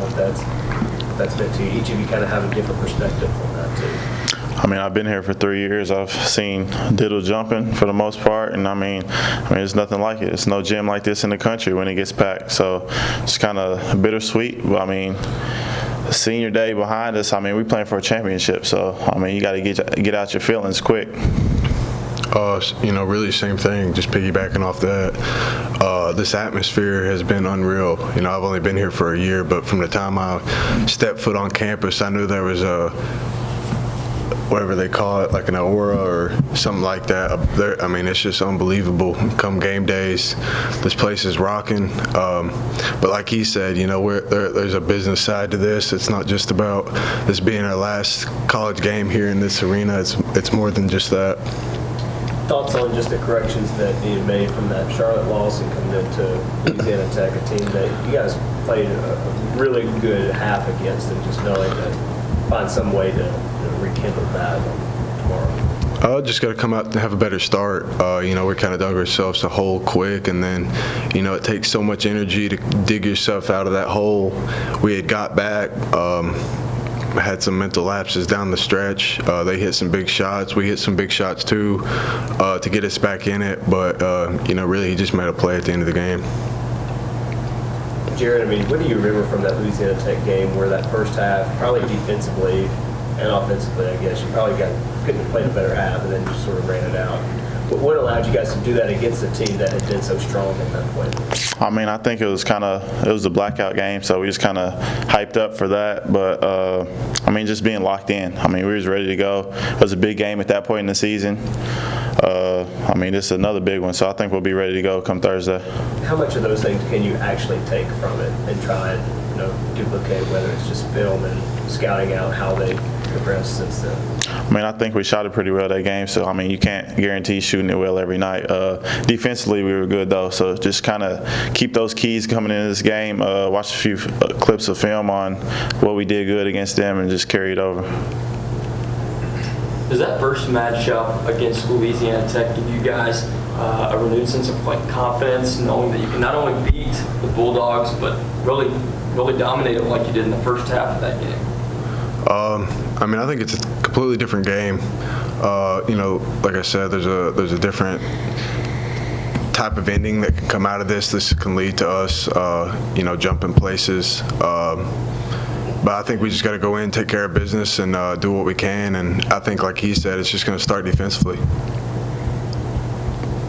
what that's meant to you. Each of you kind of have a different perspective on that too. I mean, I've been here for 3 years. I've seen Diddle jumping for the most part, and I mean, there's nothing like it. There's no gym like this in the country when it gets packed. So it's kind of bittersweet. But I mean, senior day behind us. I mean, we playing for a championship. So I mean, you got to get out your feelings quick. Really same thing, just piggybacking off that. This atmosphere has been unreal. I've only been here for a year, but from the time I stepped foot on campus, I knew there was whatever they call it, like an aura or something like that. It's just unbelievable. Come game days, this place is rocking. But like he said, there's a business side to this. It's not just about this being our last college game here in this arena. It's more than just that. Thoughts on just the corrections that needed made from that Charlotte loss and coming into Louisiana Tech, a team that you guys played a really good half against, and just knowing that find some way to rekindle that tomorrow? Just got to come out and have a better start. We kind of dug ourselves a hole quick, and then, it takes so much energy to dig yourself out of that hole. We had got back. Had some mental lapses down the stretch. They hit some big shots. We hit some big shots too to get us back in it. But, really he just made a play at the end of the game. Jared, what do you remember from that Louisiana Tech game where that first half, probably defensively and offensively, I guess, you probably couldn't have played a better half and then just sort of ran it out? But what allowed you guys to do that against a team that had been so strong at that point? I think it was a blackout game, so we just kind of hyped up for that. But, just being locked in. We was ready to go. It was a big game at that point in the season. This is another big one, so I think we'll be ready to go come Thursday. How much of those things can you actually take from it and try and duplicate, whether it's just film and scouting out how they progressed since then? I think we shot it pretty well that game, so you can't guarantee shooting it well every night. Defensively, we were good though, so just kind of keep those keys coming into this game. Watch a few clips of film on what we did good against them, and just carry it over. Does that first matchup against Louisiana Tech give you guys a renewed sense of confidence, knowing that you can not only beat the Bulldogs, but really dominate them like you did in the first half of that game? I think it's a completely different game. Like I said, there's a different type of ending that can come out of this. This can lead to us, jumping places. But I think we just got to go in, take care of business, and do what we can. And I think, like he said, it's just going to start defensively.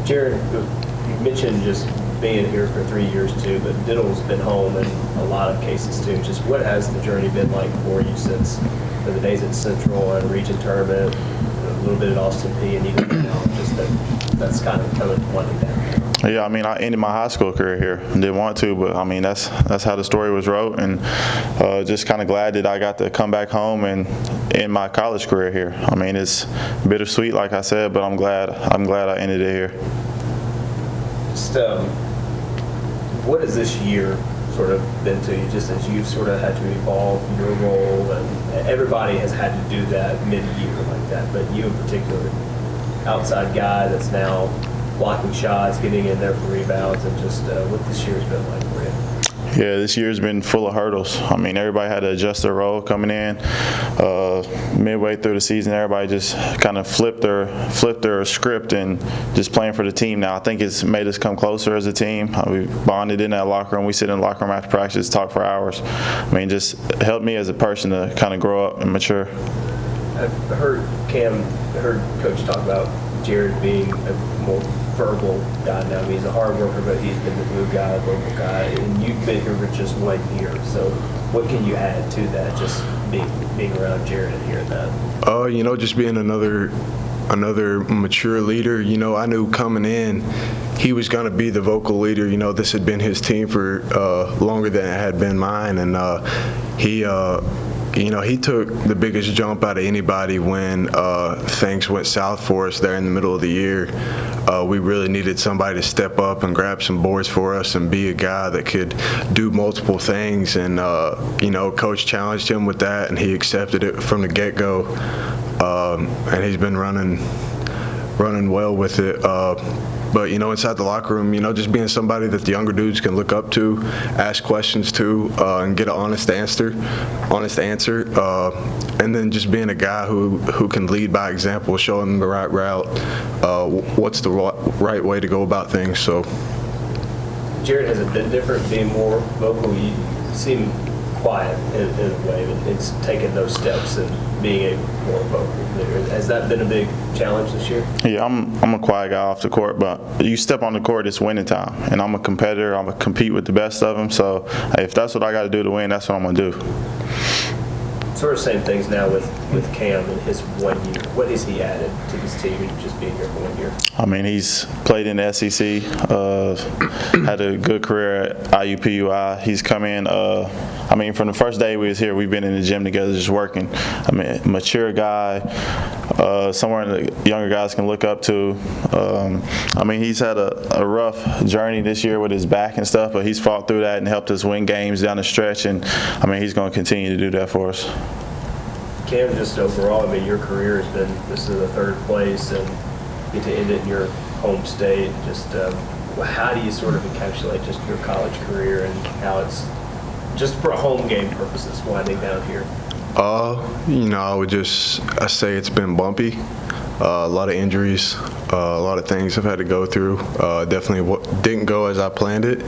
Jared, you mentioned just being here for 3 years too, but Diddle's been home in a lot of cases too. Just what has the journey been like for you since the days at Central and Region Tournament, a little bit at Austin P and even now, just that's kind of coming winding down? Yeah, I ended my high school career here. Didn't want to, but that's how the story was wrote, and just kind of glad that I got to come back home and end my college career here. It's bittersweet, like I said, but I'm glad I ended it here. Just what has this year sort of been to you, just as you've sort of had to evolve your role, and everybody has had to do that mid-year like that, but you in particular, outside guy that's now blocking shots, getting in there for rebounds, and just what this year's been like for you? Yeah, this year's been full of hurdles. Everybody had to adjust their role coming in. Midway through the season, everybody just kind of flipped their script and just playing for the team now. I think it's made us come closer as a team. We bonded in that locker room. We sit in the locker room after practice, talk for hours. Just helped me as a person to kind of grow up and mature. I've heard Coach talk about Jared being a more verbal guy now. He's a hard worker, but he's been the glue guy, vocal guy, and you've been here for just 1 year. So what can you add to that, just being around Jared and hearing that? Just being another mature leader. I knew coming in he was going to be the vocal leader. This had been his team for longer than it had been mine, and he took the biggest jump out of anybody when things went south for us there in the middle of the year. We really needed somebody to step up and grab some boards for us and be a guy that could do multiple things. And, Coach challenged him with that, and he accepted it from the get-go. And he's been running well with it. But, inside the locker room, just being somebody that the younger dudes can look up to, ask questions to, and get an honest answer. And then just being a guy who can lead by example, showing them the right route, what's the right way to go about things. So, Jared, has it been different being more vocal? You seem quiet in a way. It's taking those steps and being a more vocal leader. Has that been a big challenge this year? Yeah, I'm a quiet guy off the court, but you step on the court, it's winning time. And I'm a competitor. I'm going to compete with the best of them. So if that's what I got to do to win, that's what I'm going to do. Sort of same things now with Cam and his 1 year. What has he added to this team just being here for 1 year? I mean, he's played in the SEC, had a good career at IUPUI. He's come in, from the first day we was here, we've been in the gym together just working. Mature guy, somewhere the younger guys can look up to. He's had a rough journey this year with his back and stuff, but he's fought through that and helped us win games down the stretch, and he's going to continue to do that for us. Cam, just overall, your career has been, this is the third place, and get to end it in your home state. Just how do you sort of encapsulate just your college career and how it's, just for home game purposes, winding down here? I say it's been bumpy. A lot of injuries, a lot of things I've had to go through. Definitely didn't go as I planned it.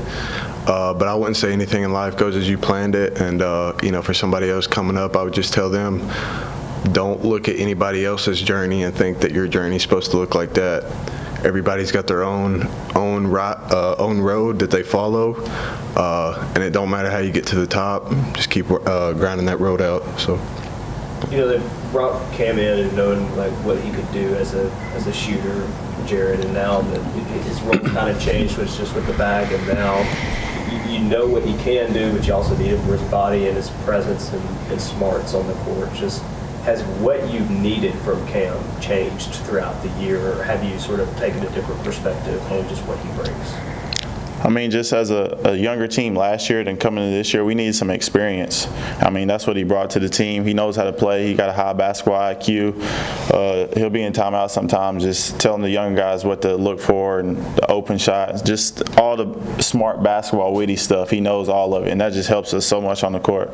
But I wouldn't say anything in life goes as you planned it. And, for somebody else coming up, I would just tell them, don't look at anybody else's journey and think that your journey is supposed to look like that. Everybody's got their own road that they follow, and it don't matter how you get to the top. Just keep grinding that road out. So. They brought Cam in and knowing what he could do as a shooter, Jared, and now that his role kind of changed, was just with the bag, and now you know what he can do, but you also need him for his body and his presence and smarts on the court. Just has what you've needed from Cam changed throughout the year, or have you sort of taken a different perspective on just what he brings? Just as a younger team last year than coming into this year, we need some experience. That's what he brought to the team. He knows how to play. He got a high basketball IQ. He'll be in timeout sometimes, just telling the young guys what to look for and the open shots, just all the smart basketball, witty stuff. He knows all of it, and that just helps us so much on the court.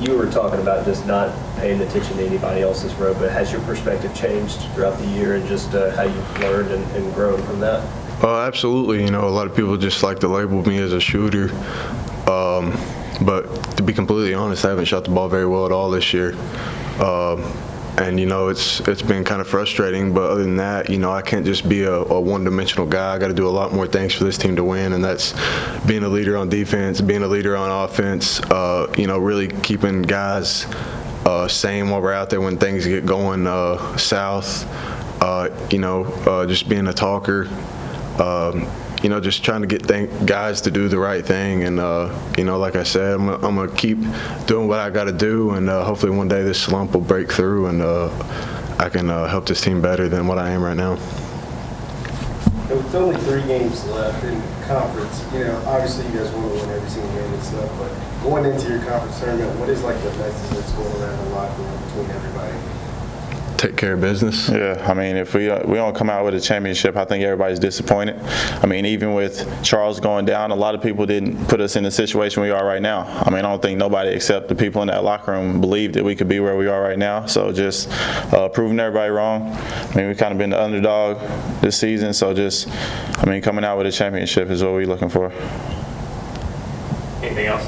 You were talking about just not paying attention to anybody else's road, but has your perspective changed throughout the year and just how you've learned and grown from that? Absolutely. A lot of people just like to label me as a shooter. But to be completely honest, I haven't shot the ball very well at all this year. And, it's been kind of frustrating. But other than that, I can't just be a one-dimensional guy. I got to do a lot more things for this team to win, and that's being a leader on defense, being a leader on offense, really keeping guys sane while we're out there when things get going south, just being a talker. Just trying to get guys to do the right thing. And, like I said, I'm going to keep doing what I got to do. And hopefully one day this slump will break through and I can help this team better than what I am right now. With only 3 games left in conference, obviously you guys want to win every single game and stuff, but going into your conference tournament, what is the message that's going around the locker room between everybody? Take care of business. Yeah, if we don't come out with a championship, I think everybody's disappointed. Even with Charles going down, a lot of people didn't put us in the situation we are right now. I don't think nobody except the people in that locker room believed that we could be where we are right now. So just proving everybody wrong. We've kind of been the underdog this season, so just coming out with a championship is what we're looking for. Anything else?